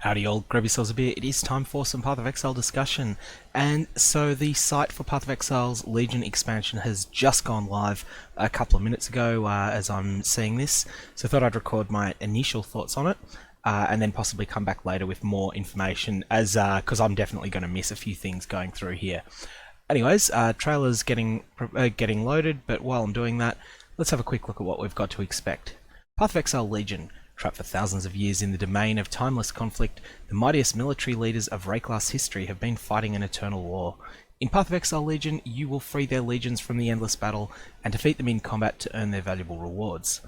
Howdy all, grab yourselves a beer. It is time for some Path of Exile discussion. And so the site for Path of Exile's Legion expansion has just gone live a couple of minutes ago as I'm seeing this. So I thought I'd record my initial thoughts on it and then possibly come back later with more information as because I'm definitely going to miss a few things going through here. Anyways, trailer's getting loaded, but while I'm doing that, let's have a quick look at what we've got to expect. Path of Exile Legion. Trapped for thousands of years in the domain of timeless conflict, the mightiest military leaders of Rayclass history have been fighting an eternal war. In Path of Exile Legion, you will free their legions from the endless battle and defeat them in combat to earn their valuable rewards.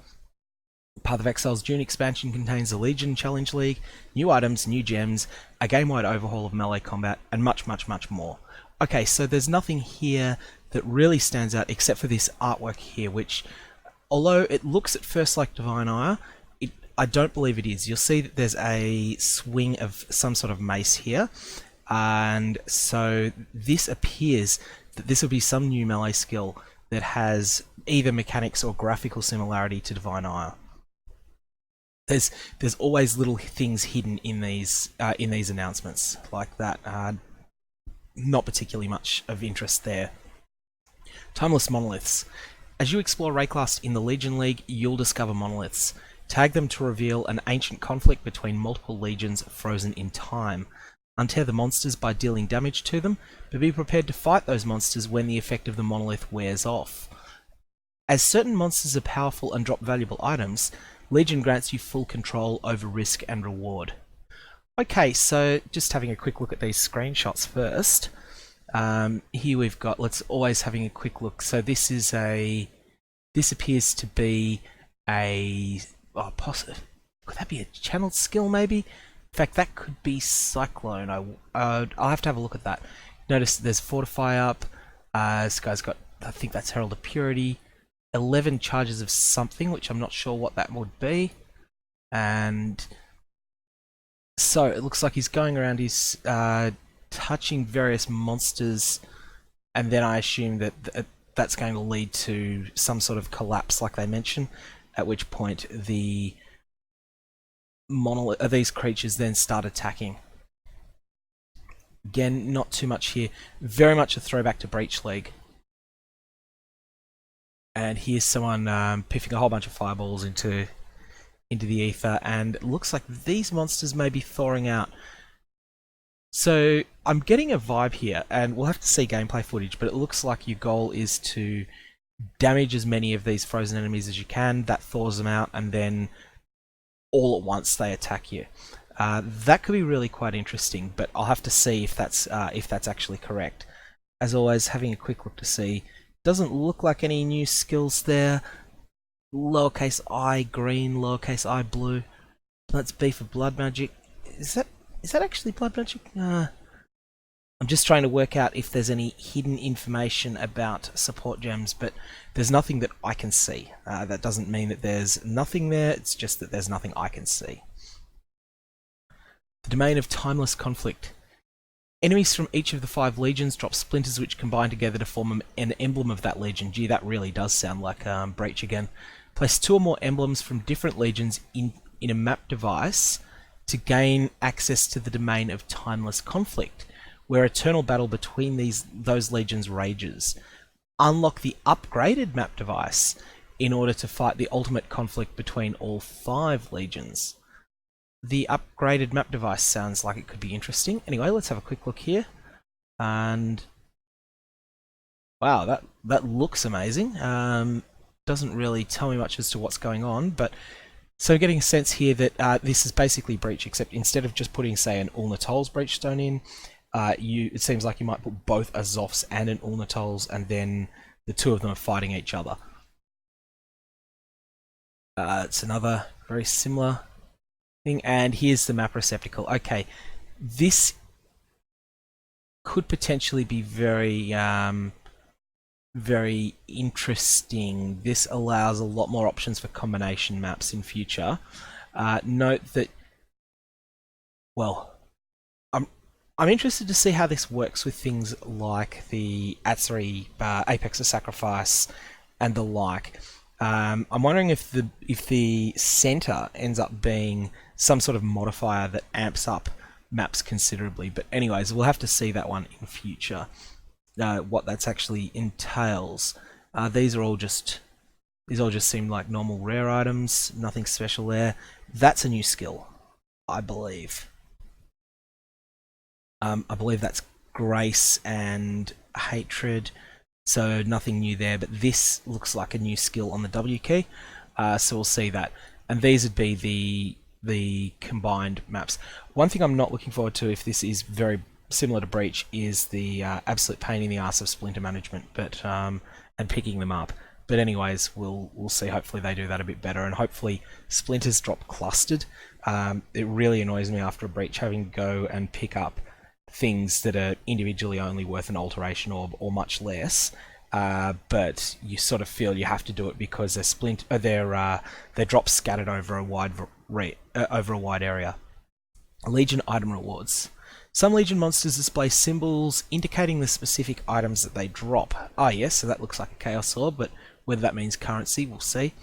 Path of Exile's June expansion contains the Legion Challenge League, new items, new gems, a game-wide overhaul of melee combat, and much more. Okay, so there's nothing here that really stands out except for this artwork here, which, although it looks at first like Divine Ire, I don't believe it is. You'll see that there's a swing of some sort of mace here, and so this appears that this will be some new melee skill that has either mechanics or graphical similarity to Divine Ire. There's always little things hidden in these announcements like that. Not particularly much of interest there. Timeless monoliths. As you explore Rayclass in the Legion League, you'll discover monoliths. Tag them to reveal an ancient conflict between multiple legions frozen in time. Untear the monsters by dealing damage to them, but be prepared to fight those monsters when the effect of the monolith wears off. As certain monsters are powerful and drop valuable items, Legion grants you full control over risk and reward. Okay, so just having a quick look at these screenshots first. Here we've got, let's always having a quick look. So this appears to be a... could that be a channeled skill maybe? In fact, that could be Cyclone. I'll have to have a look at that. Notice there's Fortify up. This guy's got, I think that's Herald of Purity. 11 charges of something, which I'm not sure what that would be. And so it looks like he's going around, he's touching various monsters, and then I assume that that's going to lead to some sort of collapse like they mentioned, at which point the monolith, these creatures then start attacking. Again, not too much here. Very much a throwback to Breach League. And here's someone piffing a whole bunch of fireballs into the ether, and it looks like these monsters may be thawing out. So I'm getting a vibe here, and we'll have to see gameplay footage, but it looks like your goal is to damage as many of these frozen enemies as you can. That thaws them out, and then all at once they attack you. That could be really quite interesting, but I'll have to see if that's actually correct. As always, having a quick look to see. Doesn't look like any new skills there. Lowercase I green, lowercase I blue. Let's B for blood magic. Is that actually blood magic? I'm just trying to work out if there's any hidden information about support gems, but there's nothing that I can see. That doesn't mean that there's nothing there, it's just that there's nothing I can see. The domain of timeless conflict. Enemies from each of the 5 legions drop splinters which combine together to form an emblem of that legion. Gee, that really does sound like Breach again. Place 2 or more emblems from different legions in a map device to gain access to the domain of timeless conflict, where eternal battle between those legions rages. Unlock the upgraded map device in order to fight the ultimate conflict between all 5 legions. The upgraded map device sounds like it could be interesting. Anyway, let's have a quick look here. And wow, that looks amazing. Doesn't really tell me much as to what's going on, but so getting a sense here that this is basically Breach, except instead of just putting, say, an Ulnatol's Breachstone in, it seems like you might put both a Zoph's and an Ulnatol's, and then the 2 of them are fighting each other. It's another very similar thing, and here's the map receptacle. Okay, this could potentially be very interesting. This allows a lot more options for combination maps in future. Note that, well, I'm interested to see how this works with things like the Atzeri Apex of Sacrifice and the like. I'm wondering if the center ends up being some sort of modifier that amps up maps considerably. But anyways, we'll have to see that one in future. What that's actually entails. These all just seem like normal rare items. Nothing special there. That's a new skill, I believe. I believe that's grace and hatred. So nothing new there, but this looks like a new skill on the W key, so we'll see that. And these would be the combined maps. One thing I'm not looking forward to, if this is very similar to Breach, is the absolute pain in the ass of splinter management, but and picking them up. But anyways, we'll see. Hopefully they do that a bit better, and hopefully splinters drop clustered. It really annoys me after a Breach having to go and pick up things that are individually only worth an alteration orb or much less, but you sort of feel you have to do it because they're drops scattered over a wide area. Legion item rewards. Some Legion monsters display symbols indicating the specific items that they drop. Ah yes, so that looks like a Chaos Orb, but whether that means currency, we'll see.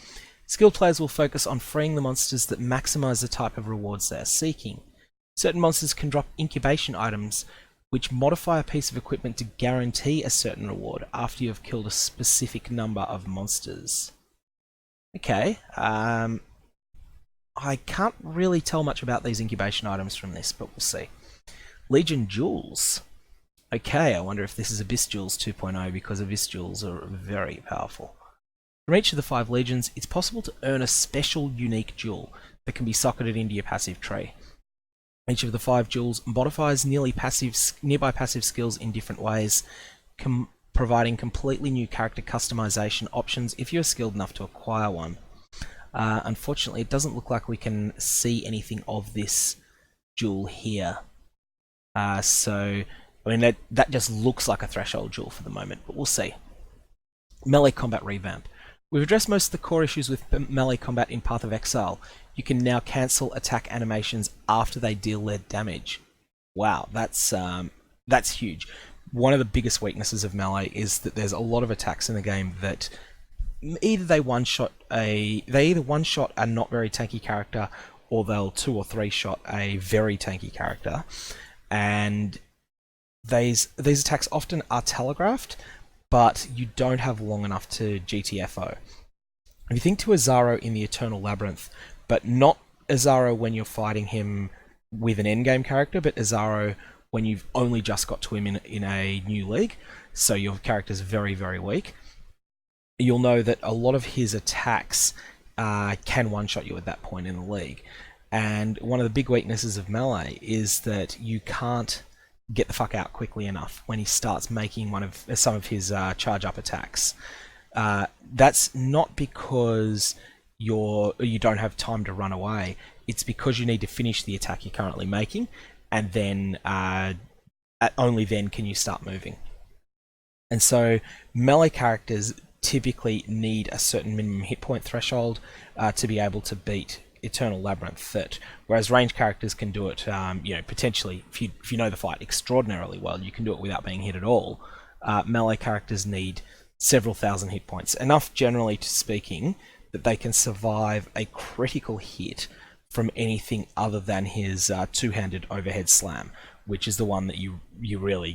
Skilled players will focus on freeing the monsters that maximize the type of rewards they are seeking. Certain monsters can drop incubation items, which modify a piece of equipment to guarantee a certain reward after you have killed a specific number of monsters. Okay, I can't really tell much about these incubation items from this, but we'll see. Legion Jewels. Okay, I wonder if this is Abyss Jewels 2.0, because Abyss Jewels are very powerful. From each of the 5 legions, it's possible to earn a special unique jewel that can be socketed into your passive tree. Each of the 5 jewels modifies nearby passive skills in different ways, providing completely new character customization options if you're skilled enough to acquire one. Unfortunately, it doesn't look like we can see anything of this jewel here. So, I mean, that just looks like a threshold jewel for the moment, but we'll see. Melee combat revamp. We've addressed most of the core issues with melee combat in Path of Exile. You can now cancel attack animations after they deal their damage. Wow, that's huge. One of the biggest weaknesses of melee is that there's a lot of attacks in the game that either they one-shot a not very tanky character, or they'll 2 or 3 shot a very tanky character, and these attacks often are telegraphed, but you don't have long enough to GTFO. If you think to Azaro in the Eternal Labyrinth, but not Azaro when you're fighting him with an endgame character, but Azaro when you've only just got to him in a new league, so your character's very, very weak, you'll know that a lot of his attacks can one-shot you at that point in the league. And one of the big weaknesses of melee is that you can't get the fuck out quickly enough when he starts making some of his charge up attacks. That's not because you don't have time to run away. It's because you need to finish the attack you're currently making, and then only then can you start moving. And so melee characters typically need a certain minimum hit point threshold to be able to beat Eternal Labyrinth, whereas range characters can do it, potentially, if you know the fight extraordinarily well, you can do it without being hit at all. Melee characters need several thousand hit points, enough generally speaking that they can survive a critical hit from anything other than his two-handed overhead slam, which is the one that you really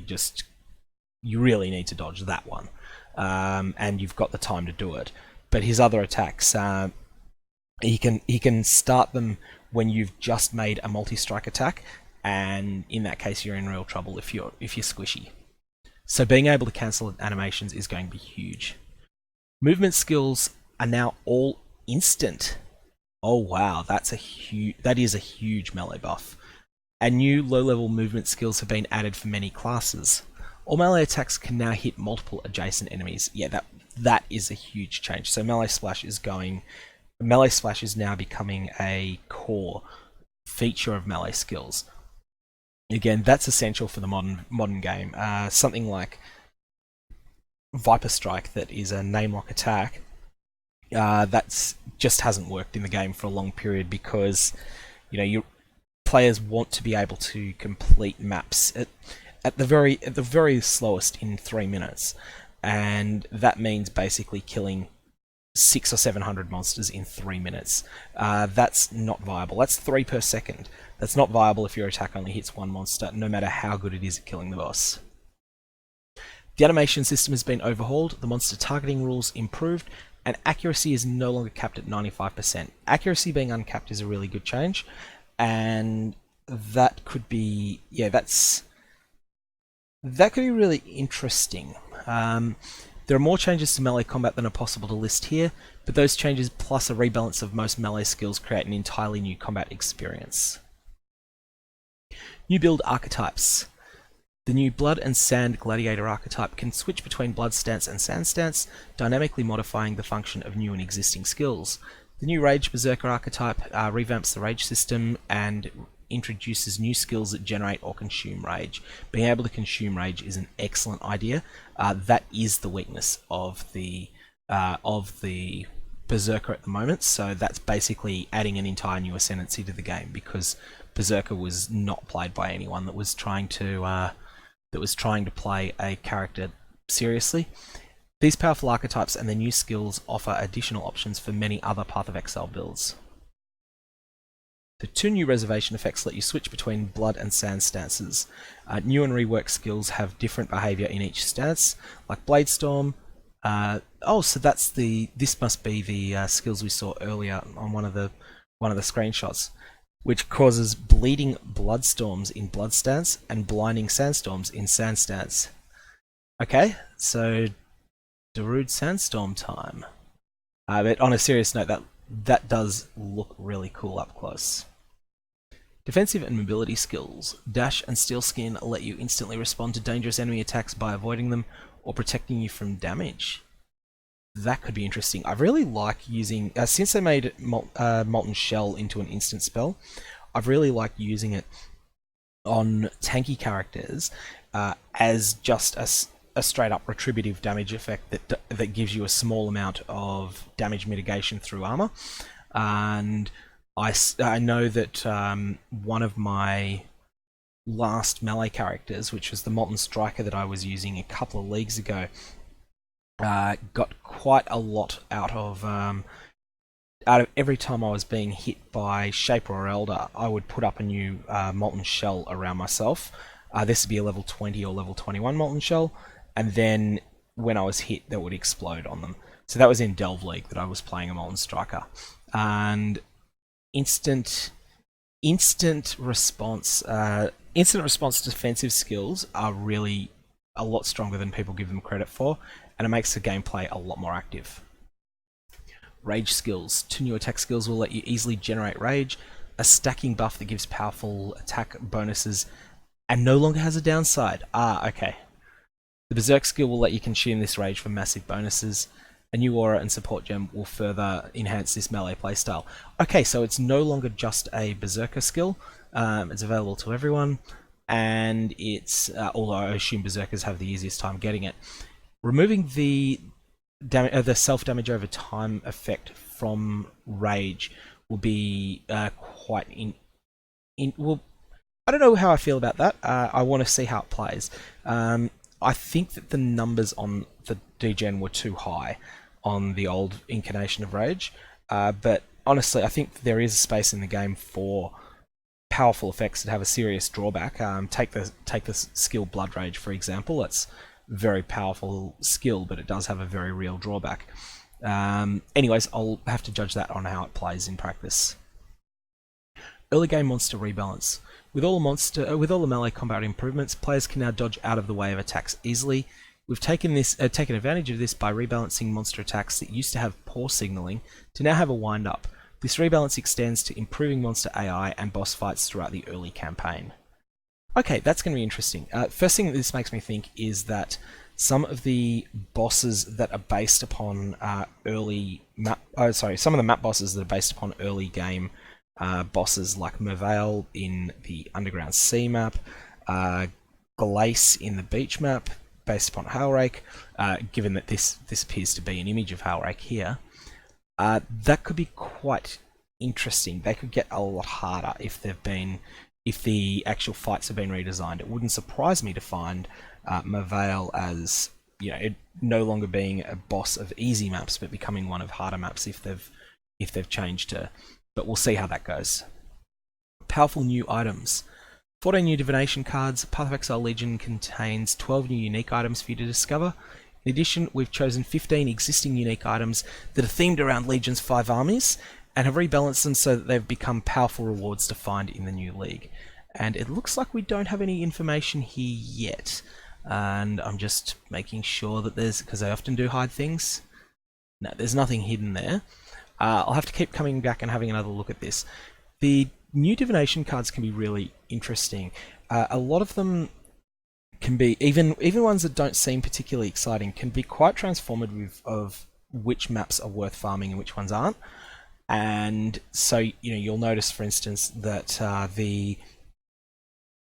need to dodge that one, and you've got the time to do it. But his other attacks, he can start them when you've just made a multi-strike attack, and in that case you're in real trouble if you're squishy. So being able to cancel animations is going to be huge. Movement skills are now all instant. Oh wow, that is a huge melee buff. And new low-level movement skills have been added for many classes. All melee attacks can now hit multiple adjacent enemies. Yeah, that is a huge change. So Melee Splash is now becoming a core feature of melee skills. Again, that's essential for the modern game. Something like Viper Strike, that is a name-lock attack, that's just hasn't worked in the game for a long period because your players want to be able to complete maps at the very slowest in 3 minutes, and that means basically killing 600 or 700 monsters in 3 minutes. That's not viable. That's 3 per second. That's not viable if your attack only hits one monster, no matter how good it is at killing the boss. The animation system has been overhauled, the monster targeting rules improved, and accuracy is no longer capped at 95%. Accuracy being uncapped is a really good change, and that could be, that could be really interesting. There are more changes to melee combat than are possible to list here, but those changes plus a rebalance of most melee skills create an entirely new combat experience. New build archetypes. The new Blood and Sand Gladiator archetype can switch between Blood stance and Sand stance, dynamically modifying the function of new and existing skills. The new Rage Berserker archetype revamps the rage system and introduces new skills that generate or consume rage. Being able to consume rage is an excellent idea. That is the weakness of the Berserker at the moment, so that's basically adding an entire new ascendancy to the game, because Berserker was not played by anyone that was trying to play a character seriously. These powerful archetypes and their new skills offer additional options for many other Path of Exile builds. The 2 new reservation effects let you switch between Blood and Sand stances. New and reworked skills have different behaviour in each stance, like Blade Storm. So that's this must be the skills we saw earlier on one of the screenshots, which causes bleeding bloodstorms in blood stance and blinding sandstorms in sand stance. Okay, so Darude Sandstorm time. But on a serious note, that does look really cool up close. Defensive and mobility skills. Dash and Steel Skin let you instantly respond to dangerous enemy attacks by avoiding them or protecting you from damage. That could be interesting. I really like using, since they made Molten Shell into an instant spell, I've really liked using it on tanky characters as just a straight up retributive damage effect that gives you a small amount of damage mitigation through armor. And I know that one of my last melee characters, which was the Molten Striker that I was using a couple of leagues ago, got quite a lot out of every time I was being hit by Shaper or Elder, I would put up a new Molten Shell around myself. This would be a level 20 or level 21 Molten Shell, and then when I was hit, that would explode on them. So that was in Delve League that I was playing a Molten Striker. And instant response defensive skills are really a lot stronger than people give them credit for, and it makes the gameplay a lot more active. Rage skills. 2 new attack skills will let you easily generate rage, a stacking buff that gives powerful attack bonuses and no longer has a downside. Okay. The Berserk skill will let you consume this rage for massive bonuses. A new aura and support gem will further enhance this melee playstyle. Okay, so it's no longer just a Berserker skill. It's available to everyone, and it's although I assume Berserkers have the easiest time getting it. Removing the self-damage over time effect from rage will be quite well, I don't know how I feel about that. I want to see how it plays. I think that the numbers on the degen were too high on the old incarnation of rage, but honestly, I think there is a space in the game for powerful effects that have a serious drawback. Take the skill Blood Rage, for example. That's very powerful skill, but it does have a very real drawback. Anyways, I'll have to judge that on how it plays in practice. Early game monster rebalance. With all the melee combat improvements, players can now dodge out of the way of attacks easily. We've taken advantage of this by rebalancing monster attacks that used to have poor signaling to now have a wind-up. This rebalance extends to improving monster AI and boss fights throughout the early campaign. Okay, that's going to be interesting. First thing that this makes me think is that some of the bosses that are based upon some of the map bosses that are based upon early game bosses like Mervale in the Underground Sea map, Glace in the Beach map, based upon Hailrake, given that this appears to be an image of Hailrake here, that could be quite interesting. They could get a lot harder if the actual fights have been redesigned. It wouldn't surprise me to find Mervale as it no longer being a boss of easy maps, but becoming one of harder maps if they've changed her. But we'll see how that goes. Powerful new items. 14 new Divination cards. Path of Exile Legion contains 12 new unique items for you to discover. In addition, we've chosen 15 existing unique items that are themed around Legion's 5 armies and have rebalanced them so that they've become powerful rewards to find in the new league. And it looks like we don't have any information here yet. And I'm just making sure that there's, because I often do hide things. No, there's nothing hidden there. I'll have to keep coming back and having another look at this. The new Divination cards can be really interesting. A lot of them can be, even ones that don't seem particularly exciting, can be quite transformative of which maps are worth farming and which ones aren't. And so, you'll notice, for instance, that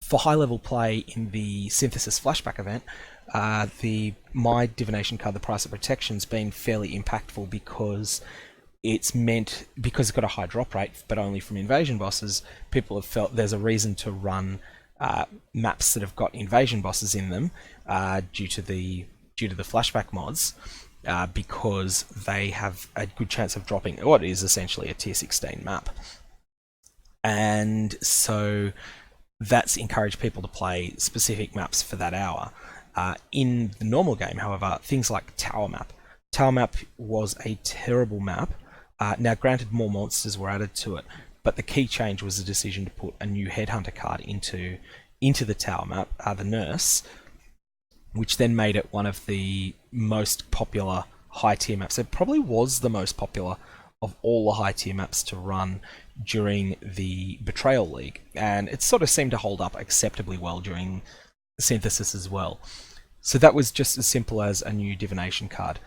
for high level play in the Synthesis flashback event, my Divination card, the Price of Protection's been fairly impactful because it's got a high drop rate, but only from invasion bosses. People have felt there's a reason to run maps that have got invasion bosses in them due to the flashback mods, because they have a good chance of dropping what is essentially a tier 16 map. And so that's encouraged people to play specific maps for that hour. In the normal game, however, things like Tower Map was a terrible map. Now, granted, more monsters were added to it, but the key change was the decision to put a new Headhunter card into the Tower Map, the Nurse, which then made it one of the most popular high-tier maps. It probably was the most popular of all the high-tier maps to run during the Betrayal League, and it sort of seemed to hold up acceptably well during Synthesis as well. So that was just as simple as a new Divination card.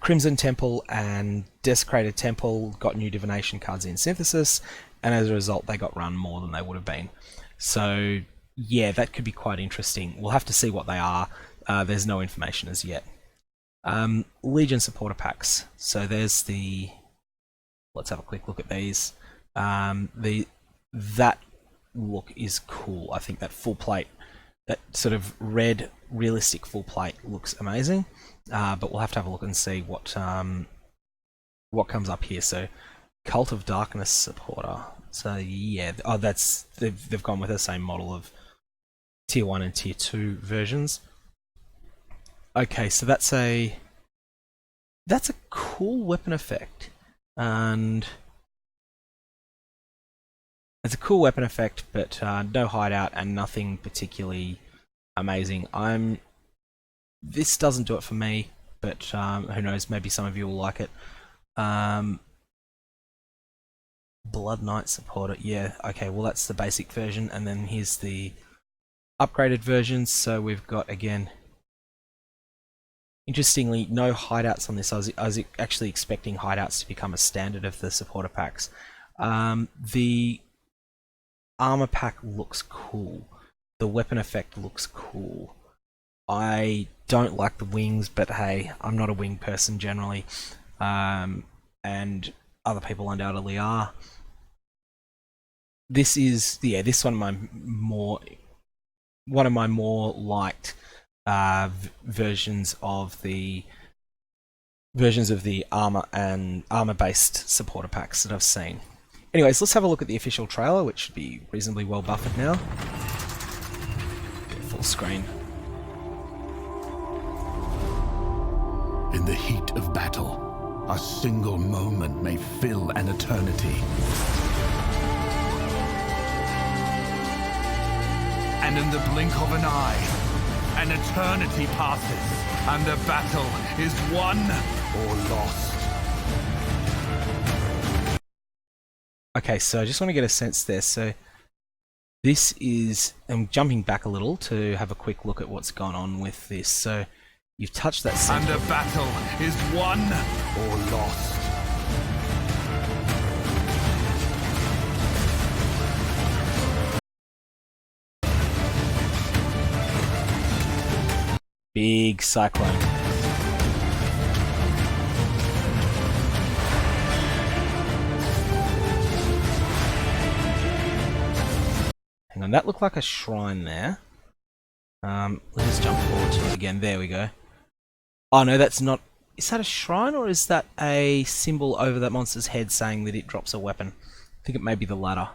Crimson Temple and Desecrated Temple got new Divination cards in Synthesis, and as a result they got run more than they would have been. So yeah, that could be quite interesting. We'll have to see what they are. There's no information as yet. Legion supporter packs. So there's the... Let's have a quick look at these. That look is cool. I think that full plate, that sort of red, realistic full plate looks amazing. But we'll have to have a look and see what comes up here. So, Cult of Darkness supporter. So yeah, they've gone with the same model of Tier 1 and Tier 2 versions. Okay, so that's a cool weapon effect, and it's a cool weapon effect, but no hideout and nothing particularly amazing. This doesn't do it for me, but who knows, maybe some of you will like it. Blood Knight supporter, yeah, okay, well that's the basic version, and then here's the upgraded version. So we've got, again, interestingly, no hideouts on this. I was actually expecting hideouts to become a standard of the supporter packs. The armor pack looks cool. The weapon effect looks cool. I don't like the wings, but hey, I'm not a wing person generally, and other people undoubtedly are. This is, yeah, this one of my more liked versions of the armor and armor-based supporter packs that I've seen. Anyways, let's have a look at the official trailer, which should be reasonably well buffered now. Full screen. In the heat of battle, a single moment may fill an eternity. And in the blink of an eye, an eternity passes, and the battle is won or lost. Okay, so I just want to get a sense there. So this is... I'm jumping back a little to have a quick look at what's gone on with this. So you've touched that center. And the battle is won or lost. Big cyclone. Hang on, that looked like a shrine there. Let's jump forward to it again. There we go. Oh no, that's not... Is that a shrine or is that a symbol over that monster's head saying that it drops a weapon? I think it may be the latter.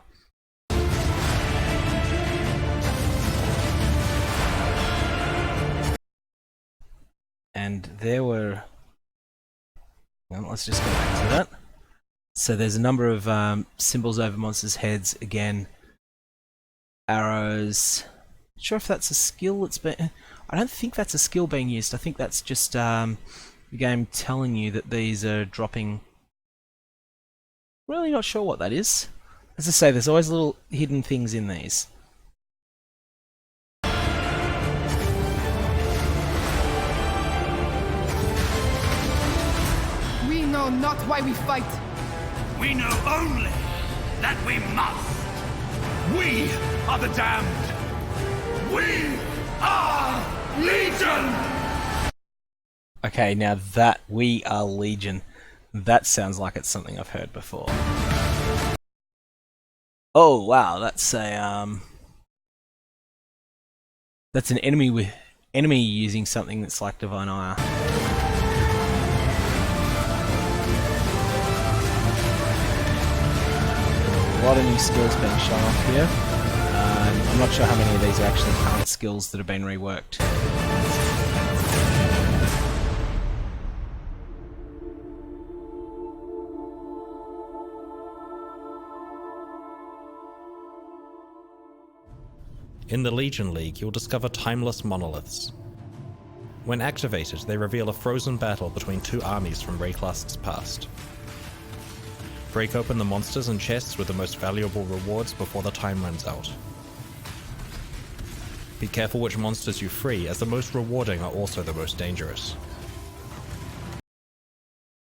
And there were... Well, let's just go back to that. So there's a number of symbols over monsters' heads. Again, arrows. Not sure if that's a skill that's been... I don't think that's a skill being used. I think that's just the game telling you that these are dropping... Really not sure what that is. As I say, there's always little hidden things in these. We know not why we fight. We know only that we must. We are the damned. We are Legion! Okay, now that we are Legion, that sounds like it's something I've heard before. Oh wow, that's a that's an enemy using something that's like Divine Ire. A lot of new skills being shown off here. I'm not sure how many of these are actually current skills that have been reworked. In the Legion League, you'll discover timeless monoliths. When activated, they reveal a frozen battle between two armies from Rayclast's past. Break open the monsters and chests with the most valuable rewards before the time runs out. Be careful which monsters you free, as the most rewarding are also the most dangerous.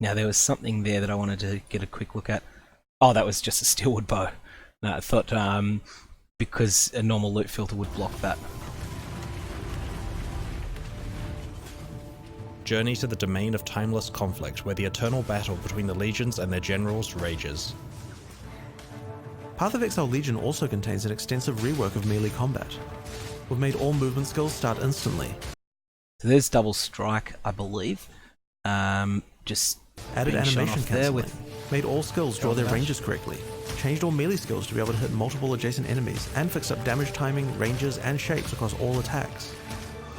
Now there was something there that I wanted to get a quick look at. Oh, that was just a steelwood bow. No, I thought because a normal loot filter would block that. Journey to the domain of timeless conflict, where the eternal battle between the legions and their generals rages. Path of Exile Legion also contains an extensive rework of melee combat. We've made all movement skills start instantly. So there's double strike, I believe. Just Added being shown animation off there cancelling. with Made all skills draw their ranges correctly. Changed all melee skills to be able to hit multiple adjacent enemies, and fixed up damage timing, ranges, and shapes across all attacks.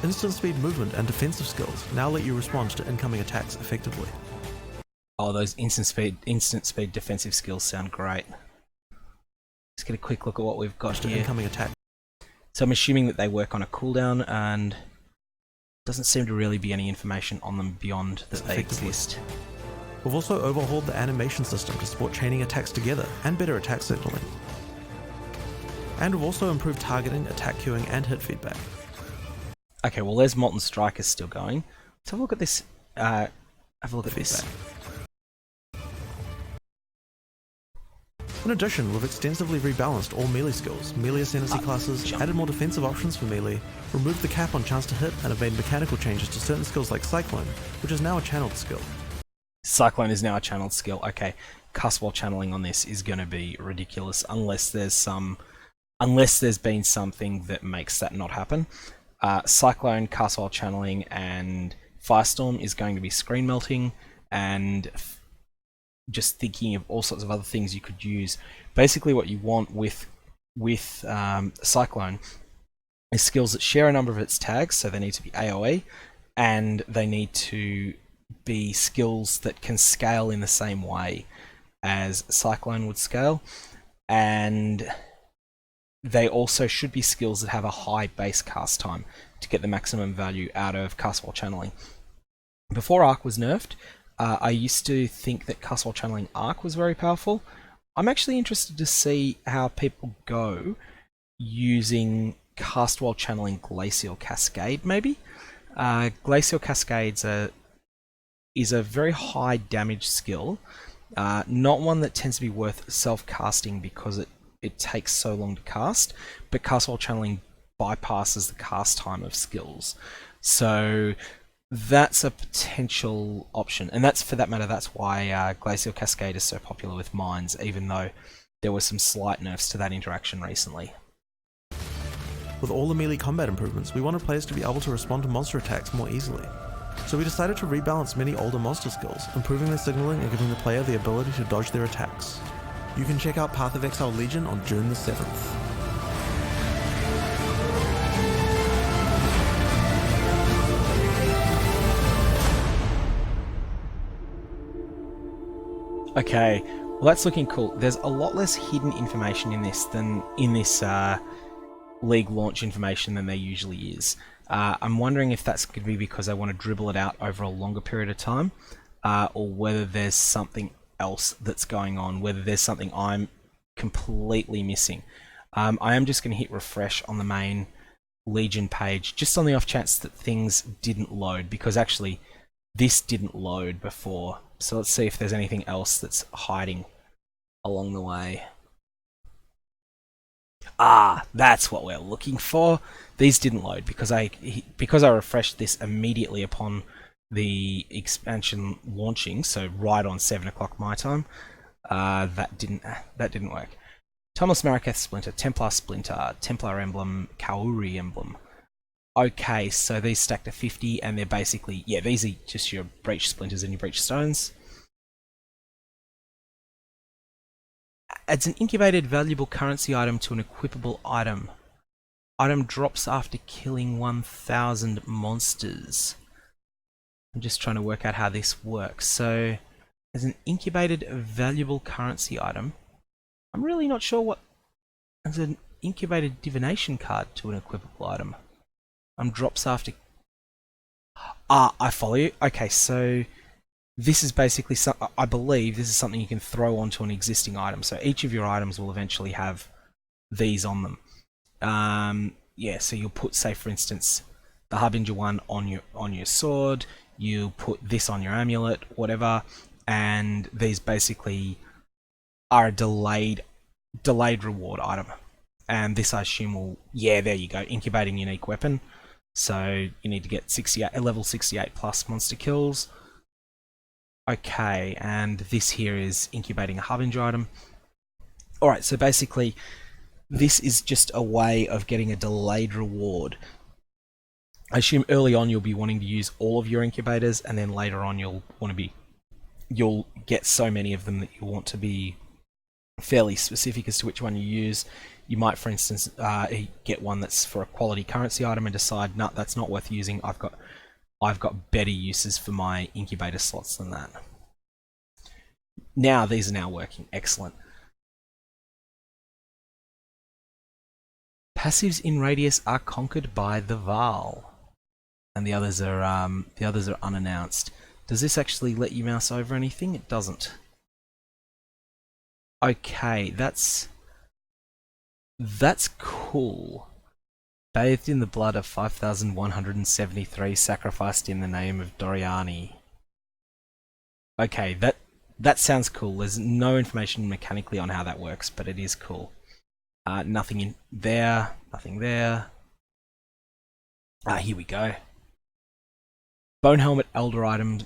Instant speed movement and defensive skills now let you respond to incoming attacks effectively. Oh, those instant speed defensive skills sound great. Let's get a quick look at what we've got To here. incoming attack. So I'm assuming that they work on a cooldown, and doesn't seem to really be any information on them beyond that they Effectively. exist. We've also overhauled the animation system to support chaining attacks together and better attack signaling. And we've also improved targeting, attack queuing, and hit feedback. Okay, well there's Molten Strikers still going. Let's have a look at this. Have a look at this. In addition, we've extensively rebalanced all melee skills, melee ascendancy classes, jump. added more defensive options for melee, removed the cap on chance to hit, and have made mechanical changes to certain skills like Cyclone, which is now a channeled skill. Cyclone is now a channeled skill. Okay, cast while channeling on this is going to be ridiculous unless there's been something that makes that not happen. Cyclone, cast while channeling, and Firestorm is going to be screen melting, and just thinking of all sorts of other things you could use. Basically, what you want with Cyclone is skills that share a number of its tags, so they need to be AoE, and they need to be skills that can scale in the same way as Cyclone would scale, and they also should be skills that have a high base cast time to get the maximum value out of cast while channeling. Before Arc was nerfed, I used to think that cast while channeling Arc was very powerful. I'm actually interested to see how people go using cast while channeling Glacial Cascade, maybe? Glacial Cascades is a very high damage skill, not one that tends to be worth self-casting because it takes so long to cast, but cast while channeling bypasses the cast time of skills. So that's a potential option, and that's, for that matter, that's why Glacial Cascade is so popular with mines, even though there were some slight nerfs to that interaction recently. With all the melee combat improvements, we wanted players to be able to respond to monster attacks more easily. So we decided to rebalance many older monster skills, improving their signaling and giving the player the ability to dodge their attacks. You can check out Path of Exile Legion on June the 7th. Okay, well that's looking cool. There's a lot less hidden information in this than in this League launch information than there usually is. I'm wondering if that's going to be because I want to dribble it out over a longer period of time, or whether there's something else that's going on, whether there's something I'm completely missing. I am just going to hit refresh on the main Legion page, just on the off chance that things didn't load, because actually this didn't load before. So let's see if there's anything else that's hiding along the way. Ah, that's what we're looking for. These didn't load because I refreshed this immediately upon the expansion launching, so right on 7 o'clock my time. That didn't work. Timeless Marraketh Splinter, Templar Splinter, Templar Emblem, Kauri Emblem. Okay, so these stack to 50, and they're basically, yeah, these are just your breach splinters and your breach stones. Adds an incubated valuable currency item to an equipable item. Item drops after killing 1,000 monsters. I'm just trying to work out how this works. So, as an incubated valuable currency item, I'm really not sure what... As an incubated divination card to an equipable item. Drops after... Ah, I follow you. Okay, so this is basically... I believe this is something you can throw onto an existing item. So each of your items will eventually have these on them. Yeah, so you'll put, say for instance, the Harbinger one on your sword. You put this on your amulet, whatever, and these basically are a delayed reward item. And this, I assume, will... Yeah, there you go. Incubating unique weapon. So you need to get 68, level 68 plus monster kills. Okay, and this here is incubating a Harbinger item. Alright, so basically this is just a way of getting a delayed reward. I assume early on you'll be wanting to use all of your incubators, and then later on you'll get so many of them that you want to be fairly specific as to which one you use. You might, for instance, get one that's for a quality currency item and decide, no, that's not worth using. I've got better uses for my incubator slots than that. Now these are now working. Excellent. Passives in radius are conquered by the Val, and the others are unannounced. Does this actually let you mouse over anything? It doesn't. Okay, that's cool. Bathed in the blood of 5,173 sacrificed in the name of Doriani. Okay, that sounds cool. There's no information mechanically on how that works, but it is cool. Nothing in there, nothing there. Here we go. Bone Helmet Elder item.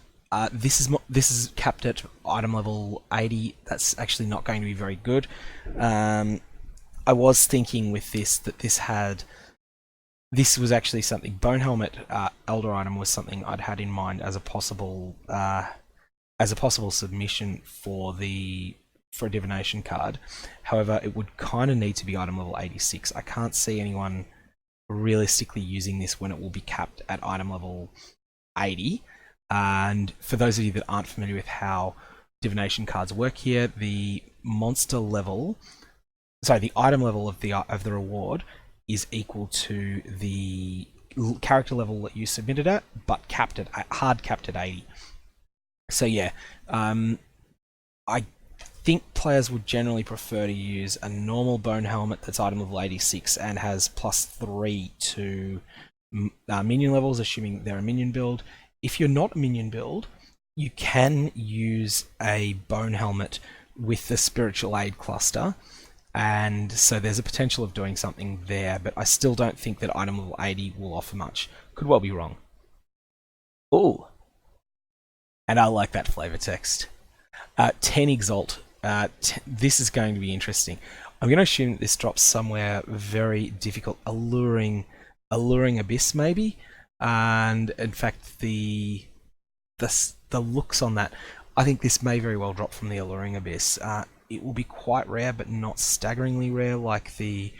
This is capped at item level 80. That's actually not going to be very good. I was thinking with this that this was actually something. Bone Helmet Elder item was something I'd had in mind as a possible submission for a divination card. However, it would kind of need to be item level 86. I can't see anyone realistically using this when it will be capped at item level 80. And for those of you that aren't familiar with how divination cards work here, the item level of the reward is equal to the character level that you submitted at, but hard capped at 80. So yeah, I think players would generally prefer to use a normal Bone Helmet that's item level 86 and has +3 to minion levels, assuming they're a minion build. If you're not a minion build, you can use a Bone Helmet with the Spiritual Aid cluster, and so there's a potential of doing something there, but I still don't think that item level 80 will offer much. Could well be wrong. Ooh. And I like that flavor text. 10 Exalt. This is going to be interesting. I'm going to assume that this drops somewhere very difficult, alluring abyss maybe, and in fact the looks on that, I think this may very well drop from the alluring abyss. It will be quite rare, but not staggeringly rare like the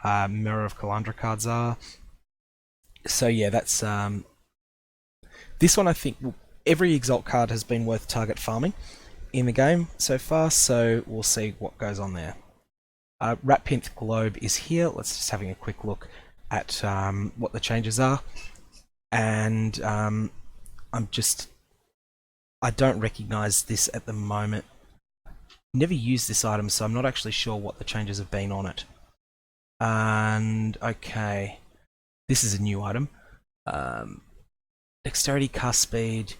Mirror of Kalandra cards are. So yeah, that's this one. I think every Exalt card has been worth target farming in the game so far, so we'll see what goes on there. Ratpinth Globe is here. Let's just having a quick look at what the changes are, and I don't recognize this at the moment. Never used this item, so I'm not actually sure what the changes have been on it. And okay, this is a new item. Dexterity, cast speed.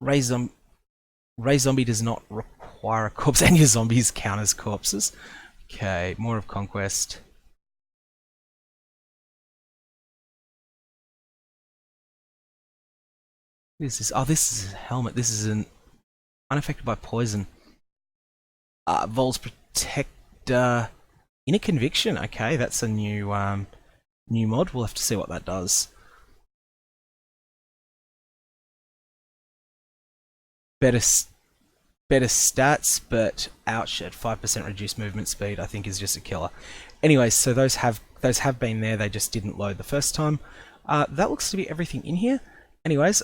Ray Zombie does not require a corpse, and your zombies count as corpses. Okay, more of Conquest. What is this? Oh, this is a helmet. This is an unaffected by poison. Vol's Protector. Inner Conviction. Okay, that's a new mod. We'll have to see what that does. Better stats, but ouch, at 5% reduced movement speed, I think is just a killer. Anyways, so those have been there. They just didn't load the first time. That looks to be everything in here. Anyways,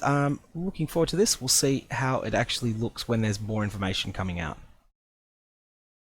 looking forward to this. We'll see how it actually looks when there's more information coming out.